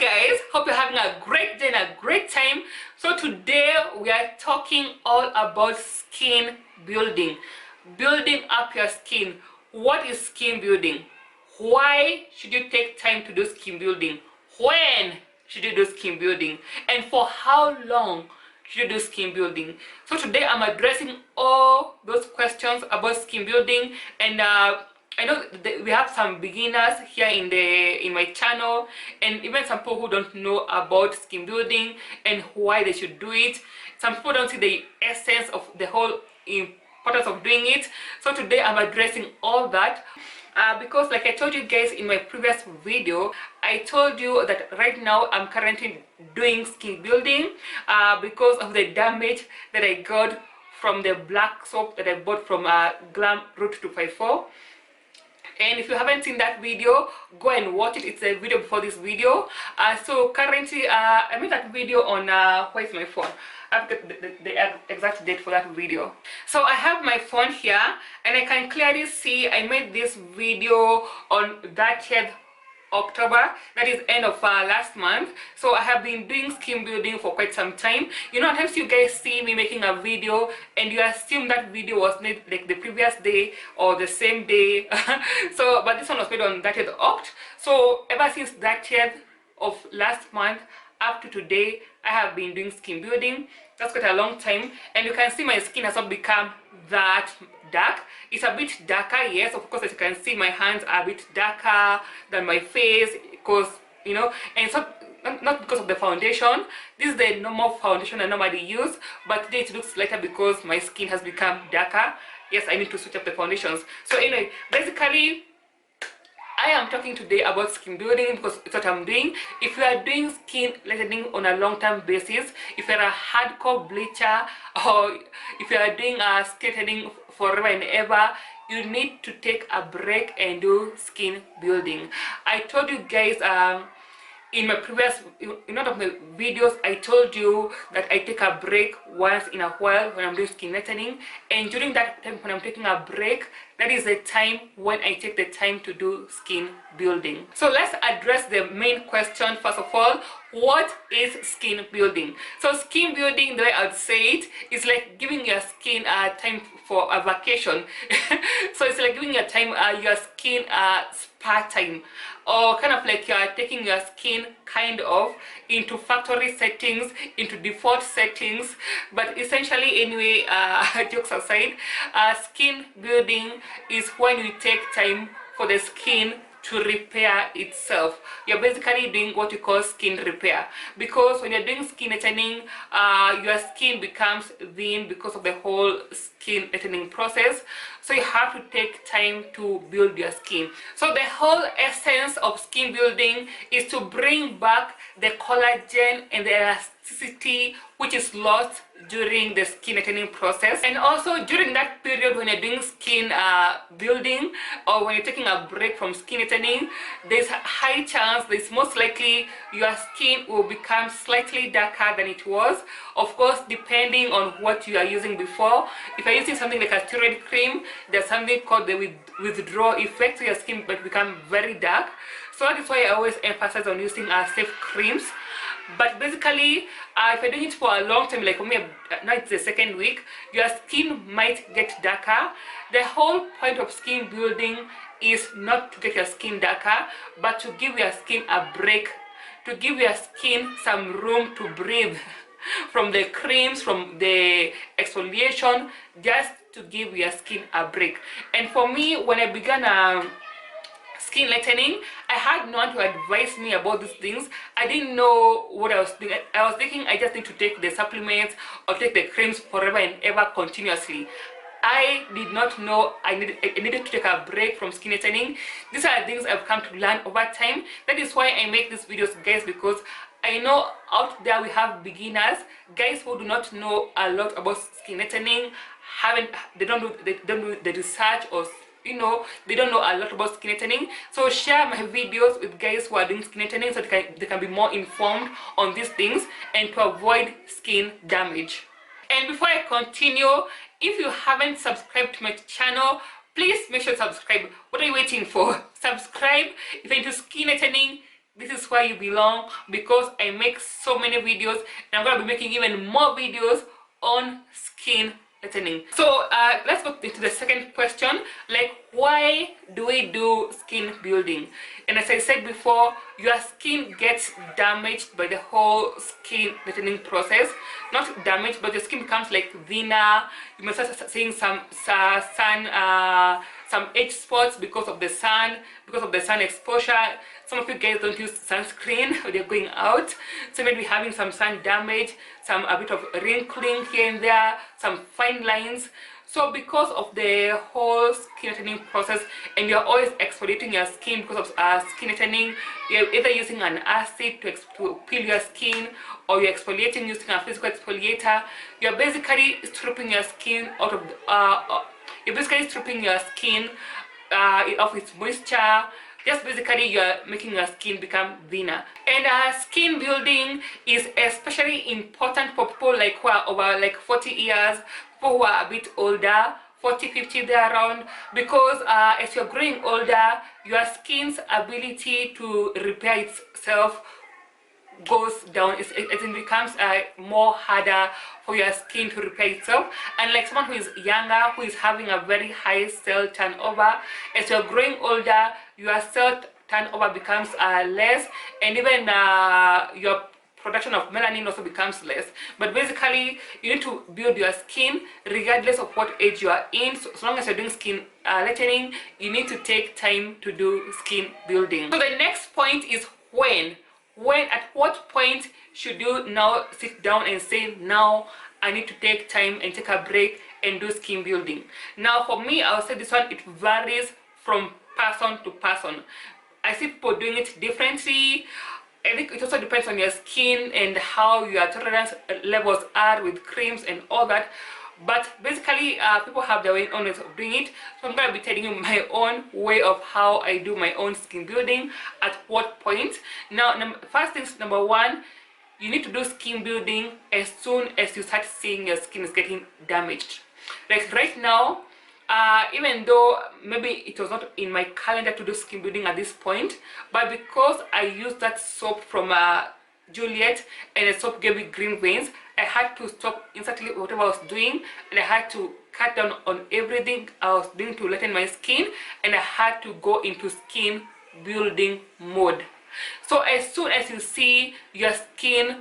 guys, hope you're having a great day and a great time. So today we are talking all about skin building up your skin. What is skin building? Why should you take time to do skin building? When should you do skin building? And for how long should you do skin building? So today I'm addressing all those questions about skin building. And I know we have some beginners here in my channel, and even some people who don't know about skin building and why they should do it. Some people don't see the essence of the whole importance of doing it. So today I'm addressing all that because, like I told you guys in my previous video, I told you that right now I'm currently doing skin building because of the damage that I got from the black soap that I bought from Glam Route 254. And if you haven't seen that video, go and watch it. It's a video before this video. So currently I made that video on where's my phone? I've got the exact date for that video. So I have my phone here and I can clearly see I made this video on 30th October, that is end of last month. So I have been doing skin building for quite some time. You know, sometimes you guys see me making a video and you assume that video was made like the previous day or the same day. So but this one was made on 30th Oct. So ever since 30th of last month up to today, I have been doing skin building. That's quite a long time, and you can see my skin has not become that dark. It's a bit darker, yes, of course. As you can see, my hands are a bit darker than my face because, you know, and it's not because of the foundation. This is the normal foundation I normally use, but today it looks lighter because my skin has become darker. Yes, I need to switch up the foundations. So anyway, basically I am talking today about skin building because it's what I'm doing. If you are doing skin lightening on a long-term basis, if you're a hardcore bleacher, or if you are doing skin lightening forever and ever, you need to take a break and do skin building. I told you guys in my previous, in one of my videos, I told you that I take a break once in a while when I'm doing skin lightening, and during that time when I'm taking a break, that is the time when I take the time to do skin building. So let's address the main question first of all. What is skin building? So skin building, the way I would say it, is like giving your skin time for a vacation. So it's like giving your skin spa time, or kind of like you're taking your skin kind of into factory settings, into default settings. But essentially anyway, jokes aside, skin building is when you take time for the skin to repair itself. You're basically doing what you call skin repair, because when you're doing skin lightening, your skin becomes thin because of the whole skin lightening process. So you have to take time to build your skin. So the whole essence of skin building is to bring back the collagen and the elasticity which is lost during the skin lightening process. And also during that period when you're doing skin building, or when you're taking a break from skin lightening, there's a high chance, there's most likely your skin will become slightly darker than it was. Of course, depending on what you are using before. If you're using something like a steroid cream, there's something called the withdrawal effect, so your skin might become very dark. So that is why I always emphasize on using safe creams. But basically, if you're doing it for a long time, like for me, now it's the second week, your skin might get darker. The whole point of skin building is not to get your skin darker, but to give your skin a break, to give your skin some room to breathe from the creams, from the exfoliation, just to give your skin a break. And for me, when I began skin lightening, I had no one to advise me about these things. I didn't know what I was doing. I was thinking I just need to take the supplements or take the creams forever and ever continuously. I did not know I needed to take a break from skin lightening. These are things I've come to learn over time. That is why I make these videos, guys, because I know out there we have beginners, guys who do not know a lot about skin lightening, they don't do the research, or you know, they don't know a lot about skin lightening. So share my videos with guys who are doing skin lightening so they can be more informed on these things and to avoid skin damage. And before I continue, if you haven't subscribed to my channel, please make sure to subscribe. What are you waiting for? Subscribe if you're into skin lightening, this is where you belong, because I make so many videos, and I'm gonna be making even more videos on skin lightening. So let's go into the second question, like why do we do skin building? And as I said before, your skin gets damaged by the whole skin lightening process. Not damaged, but the skin becomes like thinner. You must start seeing some some age spots because of the sun, exposure. Some of you guys don't use sunscreen when you're going out, so maybe having some sun damage, a bit of wrinkling here and there, some fine lines. So because of the whole skin lightening process, and you're always exfoliating your skin because of skin lightening, you're either using an acid to peel your skin, or you're exfoliating using a physical exfoliator. You're basically stripping your skin out of of its moisture. Just basically you're making your skin become thinner. And skin building is especially important for people like who are over like 40 years, people who are a bit older, 40, 50 there around, because as you're growing older, your skin's ability to repair itself goes down. It becomes more harder for your skin to repair itself. And like someone who is younger, who is having a very high cell turnover, as you're growing older, your cell turnover becomes less, and even your production of melanin also becomes less. But basically you need to build your skin regardless of what age you are in. So as long as you're doing skin lightening, you need to take time to do skin building. So the next point is at what point should you now sit down and say, now I need to take time and take a break and do skin building? Now for me, I'll say this one, it varies from person to person. I see people doing it differently. I think it also depends on your skin and how your tolerance levels are with creams and all that. But basically people have their own ways of doing it, so I'm going to be telling you my own way of how I do my own skin building, at what point. Now first things, number one, you need to do skin building as soon as you start seeing your skin is getting damaged. Like right now, even though maybe it was not in my calendar to do skin building at this point, but because I used that soap from Juliet, and the soap gave me green veins, I had to stop instantly whatever I was doing, and I had to cut down on everything I was doing to lighten my skin, and I had to go into skin building mode. So as soon as you see your skin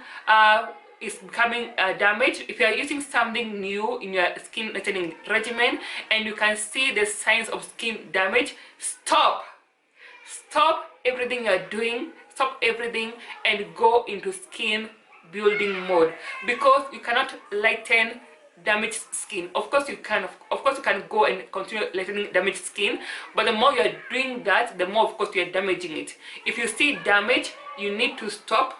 is becoming damaged, if you are using something new in your skin lightening regimen and you can see the signs of skin damage, stop everything you're doing, stop everything and go into skin building mode, because you cannot lighten damaged skin. Of course you can go and continue lightening damaged skin, but the more you're doing that, the more of course you're damaging it. If you see damage, you need to stop.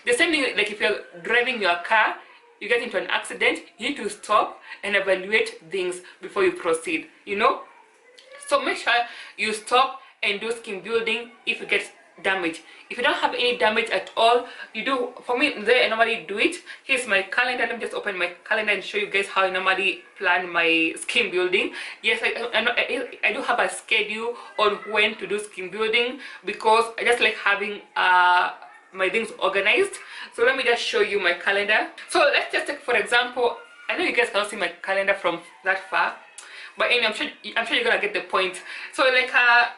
The same thing, like if you're driving your car, you get into an accident, you need to stop and evaluate things before you proceed, you know. So make sure you stop and do skin building if you get damage. If you don't have any damage at all, you do, for me, I normally do it. Here's my calendar. Let me just open my calendar and show you guys how I normally plan my skin building. Yes, I do have a schedule on when to do skin building, because I just like having my things organized. So let me just show you my calendar. So let's just take, for example, I know you guys cannot see my calendar from that far, but anyway, I'm sure you're gonna get the point. So like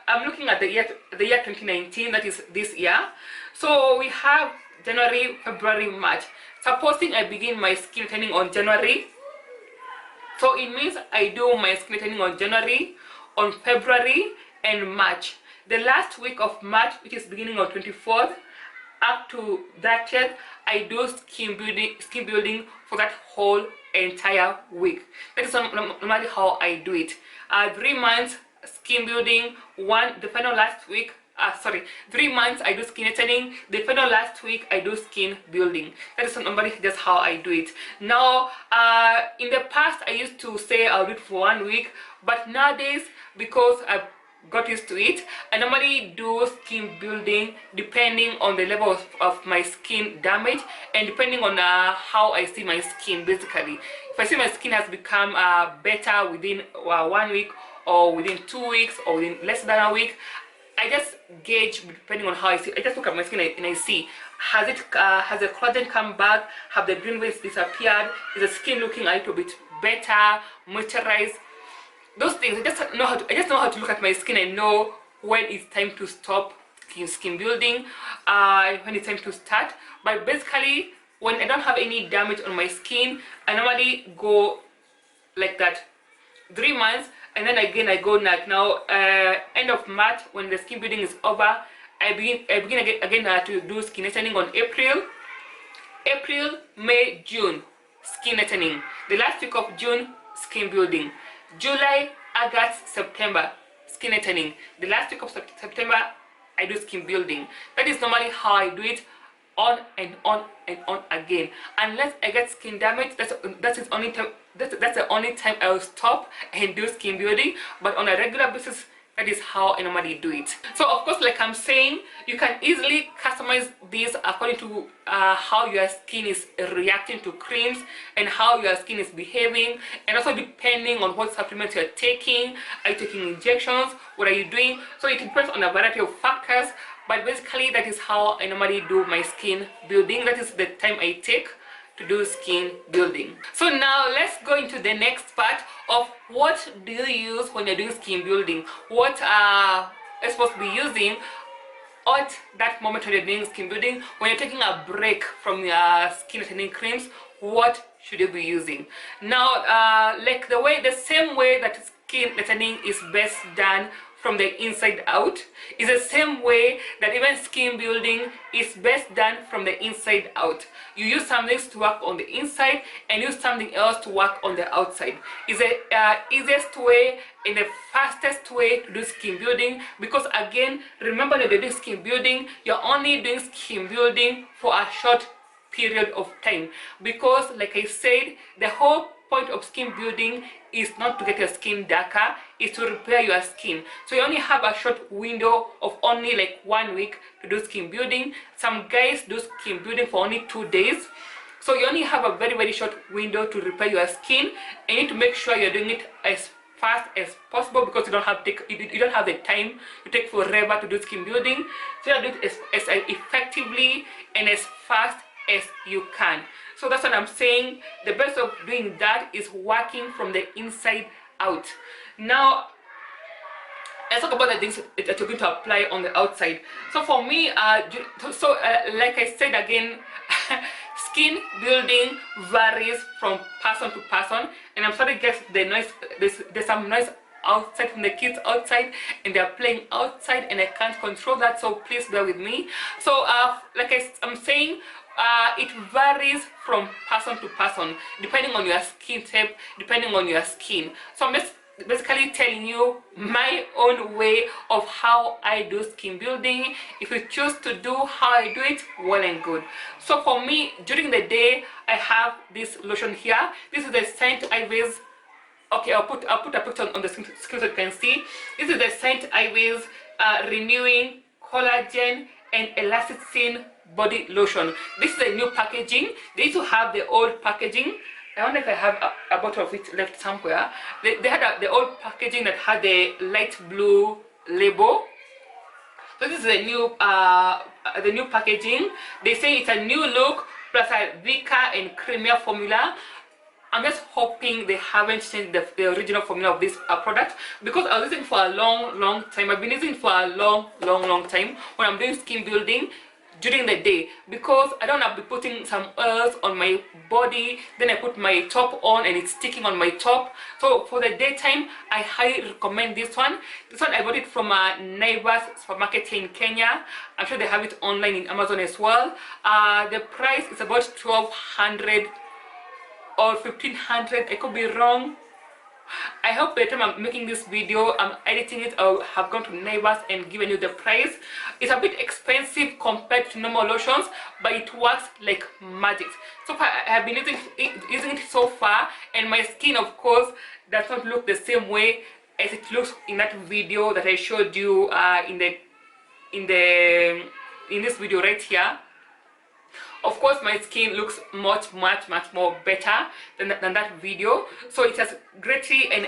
I'm looking at the year 2019, that is this year. So we have January, February, March. Supposing I begin my skin lightening on January, so it means I do my skin lightening on January, on February and March. The last week of March, which is beginning on 24th up to 30th, I do skin building for that whole entire week. That is normally how I do it. 3 months skin building, the final last week, 3 months I do skin lightening, the final last week I do skin building. That is normally just how I do it. Now in the past I used to say I'll do it for 1 week, but nowadays, because I've got used to it, I normally do skin building depending on the level of my skin damage, and depending on how I see my skin. Basically, if I see my skin has become better within 1 week, or within 2 weeks, or within less than a week, I just gauge depending on how I see. I just look at my skin and I see, has the collagen come back? Have the green waves disappeared? Is the skin looking a little bit better, moisturized? Those things. I just know how to look at my skin and know when it's time to stop skin building, when it's time to start. But basically, when I don't have any damage on my skin, I normally go like that 3 months, and then again I go like now end of March, when the skin building is over, I begin again to do skin lightening on April, May, June, skin lightening. The last week of June, skin building. July, August, September, skin lightening. The last week of September, I do skin building. That is normally how I do it, on and on and on again. Unless I get skin damage, that's the only time I'll stop and do skin building. But on a regular basis, that is how I normally do it. So of course, like I'm saying, you can easily customize this according to how your skin is reacting to creams and how your skin is behaving, and also depending on what supplements you're taking. Are you taking injections? What are you doing? So it depends on a variety of factors, but basically that is how I normally do my skin building. That is the time I take to do skin building. So now let's go into the next part of what do you use when you're doing skin building. What are you supposed to be using at that moment when you're doing skin building? When you're taking a break from your skin lightening creams, what should you be using? Now, like the same way that skin lightening is best done from the inside out, is the same way that even skin building is best done from the inside out. You use some things to work on the inside and use something else to work on the outside. Is the easiest way and the fastest way to do skin building, because again, remember that you're doing skin building, you're only doing skin building for a short period of time, because like I said, the whole point of skin building is not to get your skin darker, is to repair your skin. So you only have a short window of only like 1 week to do skin building. Some guys do skin building for only 2 days. So you only have a very, very short window to repair your skin, and you need to make sure you're doing it as fast as possible, because you don't have the time to take forever to do skin building. So you do it as effectively and as fast as you can. So that's what I'm saying. The best of doing that is working from the inside out. Now, let's talk about the things that you're going to apply on the outside. So for me, like I said again, skin building varies from person to person, and I'm sorry guys, the noise, there's some noise outside from the kids outside, and they're playing outside and I can't control that, so please bear with me. So like I'm saying, it varies from person to person, depending on your skin type, depending on your skin. So I'm just basically telling you my own way of how I do skin building. If you choose to do how I do it, well and good. So for me, during the day, I have this lotion here. This is the Saint Ives. Okay, I'll put a picture on the screen so you can see. This is the Saint Ives Renewing Collagen and Elasticin Body Lotion. This is the new packaging. They used to have the old packaging. I wonder if I have a bottle of it left somewhere. They had the old packaging that had the light blue label. So this is the new packaging. They say it's a new look plus a thicker and creamier formula. I'm just hoping they haven't changed the original formula of this product, because I was using it for a long time. I've been using it for a long time when I'm doing skin building during the day, because I don't have to be putting some oils on my body, then I put my top on and it's sticking on my top. So for the daytime, I highly recommend this one. This one I bought it from Naivas supermarket here in Kenya. I'm sure they have it online in Amazon as well. The price is about 1200 or 1500, I could be wrong. I hope by the time I'm making this video, I'm editing it, I'll have gone to Naivas and given you the price. It's a bit expensive compared to normal lotions, but it works like magic. So far, I have been using it so far, and my skin, of course, does not look the same way as it looks in that video that I showed you in this video right here. Of course, my skin looks much more better than that video. So it has greatly and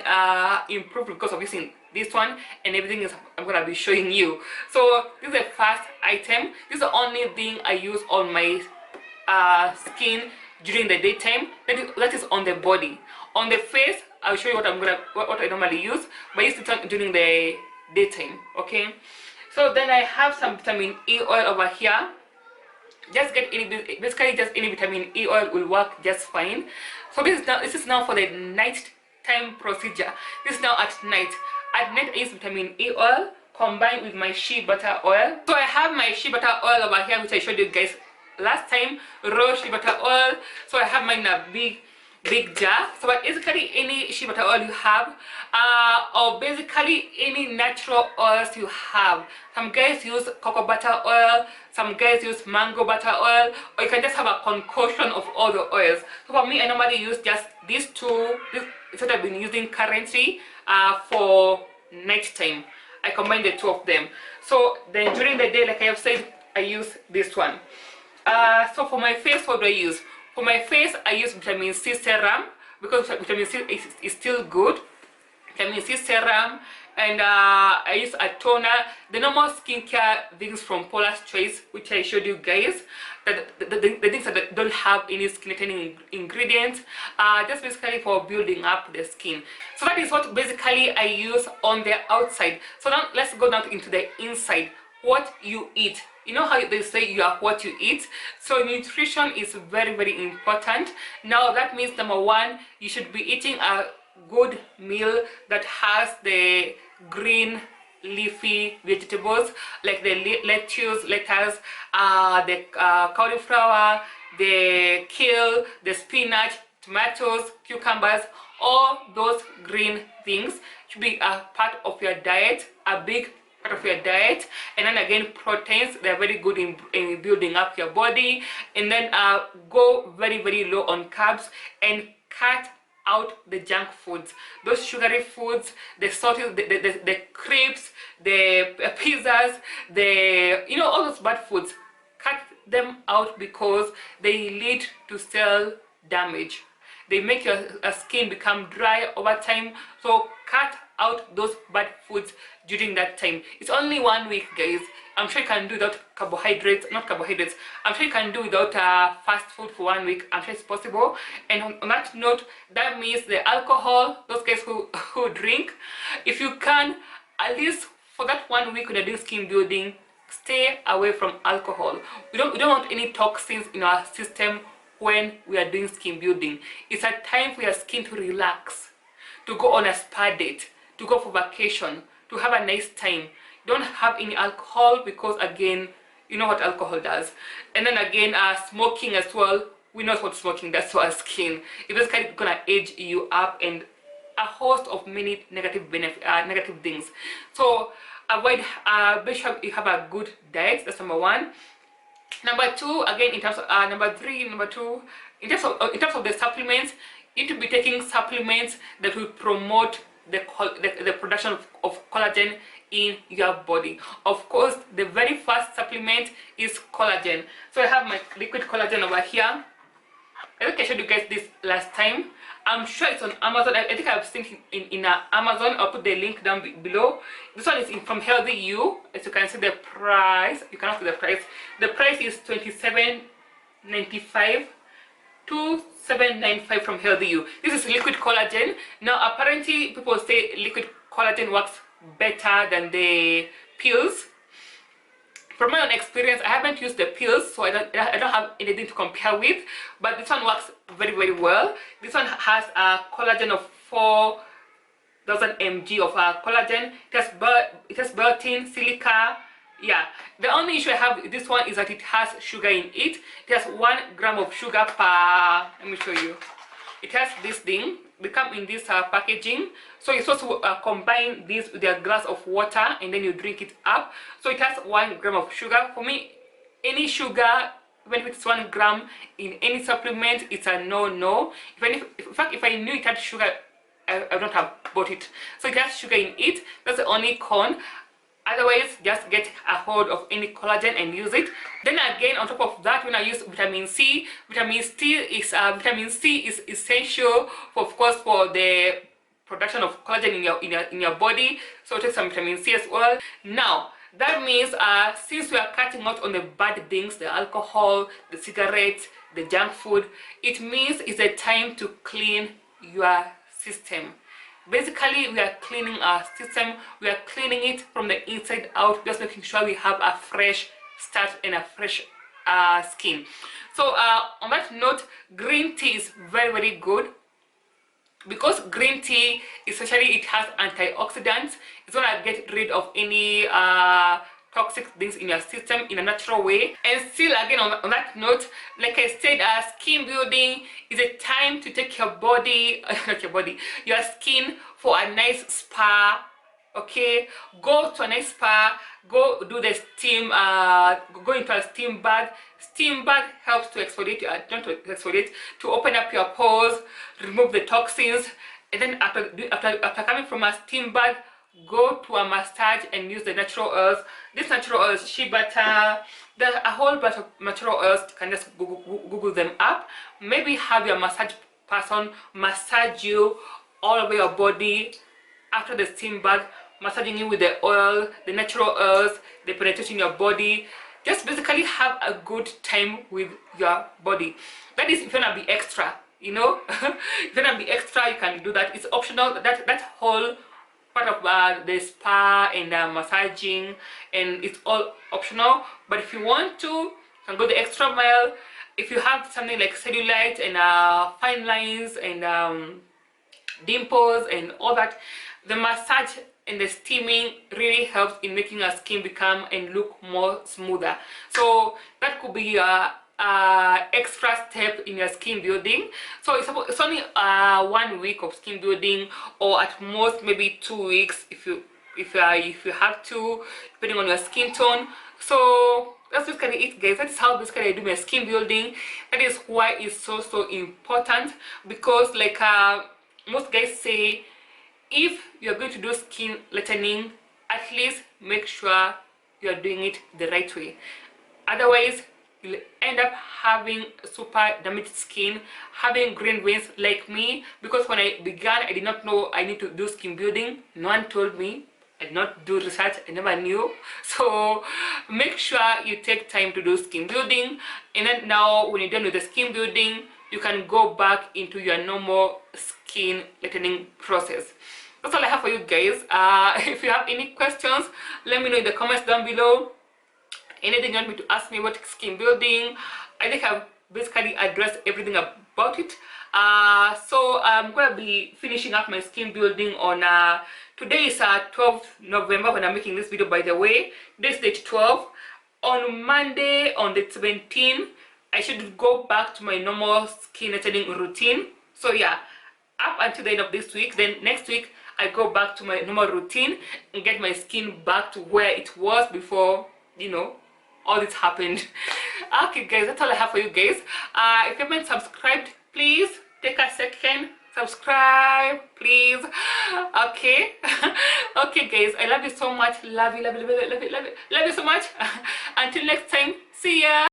improved because of using this one, and everything is I'm gonna be showing you. So this is the first item. This is the only thing I use on my skin during the daytime. That is on the body. On the face, I'll show you what what I normally use, but it's during the daytime. Okay, so then I have some vitamin E oil over here. Just get basically just any vitamin E oil will work just fine. So this is now for the night time procedure. This is now at night. At night I use vitamin E oil combined with my shea butter oil. So I have my shea butter oil over here, which I showed you guys last time, raw shea butter oil. So I have mine in a big jar. So basically any shea butter oil you have, or basically any natural oils you have. Some guys use cocoa butter oil, some guys use mango butter oil, or you can just have a concoction of all the oils. So for me, I normally use just these two. This is what I've been using currently for night time. I combine the two of them. So then during the day, like I have said, I use this one. So for my face, what do I use? For my face, I use vitamin C serum because vitamin C is still good. Vitamin C serum, and I use a toner. The normal skincare things from Paula's Choice, which I showed you guys, that the things that don't have any skin lightening ingredients, just basically for building up the skin. So that is what basically I use on the outside. So now let's go down into the inside. What you eat. You know how they say you are what you eat? So nutrition is very important. Now that means number one, you should be eating a good meal that has the green leafy vegetables like the lettuce, the cauliflower, the kale, the spinach, tomatoes, cucumbers. All those green things should be a part of your diet, a big part of your diet. And then again, proteins, they're very good in building up your body. And then go very low on carbs and cut out the junk foods, those sugary foods, the salty, the crepes, the pizzas, all those bad foods. Cut them out because they lead to cell damage. They make your skin become dry over time. So cut out those bad foods during that time. It's only 1 week, guys. I'm sure you can do without not carbohydrates. I'm sure you can do without fast food for 1 week. I'm sure it's possible. And on that note, that means the alcohol, those guys who drink, if you can, at least for that 1 week when you're doing skin building, stay away from alcohol. We don't want any toxins in our system when we are doing skin building. It's a time for your skin to relax, to go on a spa date, to go for vacation, to have a nice time. Don't have any alcohol because again, you know what alcohol does. And then again, smoking as well. We know what smoking does to our skin. It's basically gonna age you up and a host of many negative things. So avoid. Make sure you have a good diet. That's number one. Number two, again, in terms of in terms of the supplements, you need to be taking supplements that will promote the production of collagen in your body. Of course, the very first supplement is collagen. So I have my liquid collagen over here. I think I showed you guys this last time. I'm sure it's on Amazon. I think I've seen it in Amazon. I'll put the link down below. This one is from Healthy You. As you can see the price, you cannot see the price. The price is $27.95 to $7.95 from Healthy You. This is liquid collagen. Now apparently people say liquid collagen works better than the pills. From my own experience, I haven't used the pills, so I don't have anything to compare with, but this one works very well. This one has a collagen of 4,000 mg of collagen. It has biotin, silica. Yeah, the only issue I have with this one is that it has sugar in it. It has 1 gram of sugar per, let me show you. It has this thing. They come in this packaging, so you're supposed to combine this with a glass of water and then you drink it up. So it has 1 gram of sugar. For me, any sugar, even if it's 1 gram in any supplement, it's a no. In fact, if I knew it had sugar, I don't have bought it. So it has sugar in it. That's the only con. Otherwise, just get a hold of any collagen and use it. Then again, on top of that, when I use vitamin C, vitamin C is essential, of course, for the production of collagen in your body. So take some vitamin C as well. Now that means since we are cutting out on the bad things, the alcohol, the cigarettes, the junk food, it means it's a time to clean your system. Basically, we are cleaning our system, we are cleaning it from the inside out, just making sure we have a fresh start and a fresh skin. So on that note, green tea is very, very good, because green tea, especially, it has antioxidants. It's gonna get rid of any toxic things in your system in a natural way. And still, again, on that note, like I said, skin building is a time to take your body not your body, your skin for a nice spa. Okay, go to a nice spa, go do the steam, go into a steam bath. Steam bath helps to exfoliate, not to exfoliate, to open up your pores, remove the toxins. And then after coming from a steam bath, go to a massage and use the natural oils. These natural oils, shea butter, there's a whole bunch of natural oils. You can just Google them up. Maybe have your massage person massage you all over your body after the steam bath, massaging you with the oil, the natural oils, the penetration in your body. Just basically have a good time with your body. That is, if you wanna be extra, you know. If you wanna be extra, you can do that. It's optional. That whole part of the spa and massaging, and it's all optional. But if you want to, you can go the extra mile. If you have something like cellulite and fine lines and dimples and all that, the massage and the steaming really helps in making your skin become and look more smoother. So that could be a extra step in your skin building. So it's only 1 week of skin building, or at most maybe 2 weeks if you have to, depending on your skin tone. So that's basically it, guys. That is how basically I do my skin building. That is why it's so important, because like most guys say, if you're going to do skin lightening, at least make sure you're doing it the right way. Otherwise, you'll end up having super damaged skin, having green veins like me. Because when I began, I did not know I need to do skin building. No one told me. I did not do research. I never knew. So make sure you take time to do skin building, and then now when you're done with the skin building, you can go back into your normal skin lightening process. That's all I have for you guys. If you have any questions, let me know in the comments down below. Anything you want me to ask me about skin building, I think I've basically addressed everything about it. So I'm gonna be finishing up my skin building on today is 12th November when I'm making this video, by the way. This is date 12. On Monday, on the 17th, I should go back to my normal skin lightening routine. So yeah, up until the end of this week. Then next week I go back to my normal routine and get my skin back to where it was before, you know, all this happened. Okay guys, that's all I have for you guys. If you haven't subscribed, please take a second, subscribe please. Okay. Okay guys, I love you so much. Love you so much. Until next time, see ya.